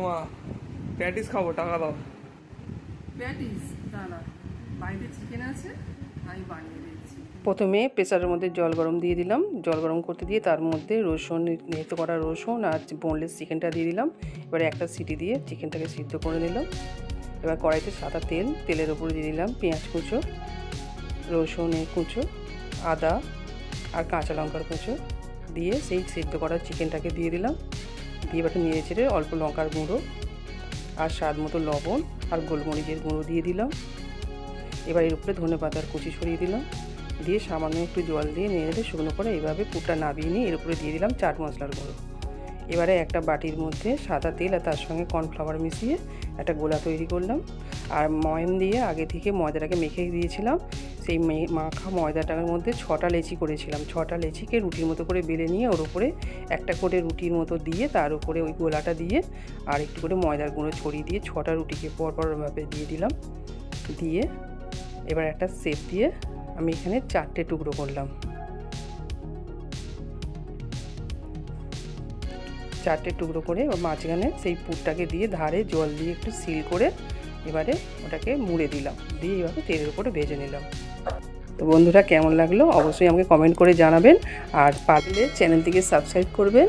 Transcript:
মা প্যাটিস খাবো, টাকা দাও। প্যাটিস দাঁড়া, বাড়িতে চিকেন আছে, আমি বানিয়ে দিচ্ছি। প্রথমে প্রেসারের মধ্যে জল গরম দিয়ে দিলাম। জল গরম করতে দিয়ে তার মধ্যে রসুন, নেড়ে করা রসুন আর বোনলেস চিকেনটা দিয়ে দিলাম। এবারে একটা সিটি দিয়ে চিকেনটাকে সিদ্ধ করে নিলাম। এবার কড়াইতে সাদা তেল, তেলের ওপরে দিয়ে দিলাম পেঁয়াজ কুচো, রসুনের কুচো, আদা আর কাঁচা লঙ্কার কুচো দিয়ে সেই সিদ্ধ করা চিকেনটাকে দিয়ে দিলাম। দিয়ে এবার নেড়ে চেড়ে অল্প লঙ্কার গুঁড়ো আর স্বাদ মতো লবণ আর গোলমরিচের গুঁড়ো দিয়ে দিলাম। এবার এর উপরে ধনেপাতার কুচি ছড়িয়ে দিলাম, দিয়ে সামান্য একটু জল দিয়ে নেড়ে শুকনো করে এইভাবে পুরটা নাবিয়ে নিয়ে এর উপরে দিয়ে দিলাম চাট মশলার গুঁড়ো। এবারে একটা বাটির মধ্যে সাদা তেল আর তার সঙ্গে কর্নফ্লাওয়ার মিশিয়ে একটা গোলা তৈরি করলাম। আর ময়ম দিয়ে আগে থেকে ময়দাটাকে মেখে দিয়েছিলাম। সেই মাখা ময়দাটার মধ্যে 6টা লেচি করেছিলাম। 6টা লেচিকে রুটির মতো করে বেলে নিয়ে ওর উপরে একটা করে রুটির মতো দিয়ে তার উপরে ওই গোলাটা দিয়ে আর একটু করে ময়দার গুঁড়ো ছড়িয়ে দিয়ে 6টা রুটিকে পরপরভাবে দিয়ে দিলাম। দিয়ে এবার একটা শেপ দিয়ে আমি এখানে 4টে টুকরো করলাম। 4টে টুকরো করে মাঝখানে সেই পুরটাকে দিয়ে ধারে জল দিয়ে একটু সিল করে এবারে ওটাকে মুড়ে দিলাম, দিয়ে এভাবে তেলের উপরে ভেজে নিলাম। তো বন্ধুরা, কেমন লাগলো অবশ্যই আমাকে কমেন্ট করে জানাবেন, আর পারলে চ্যানেলটিকে সাবস্ক্রাইব করবেন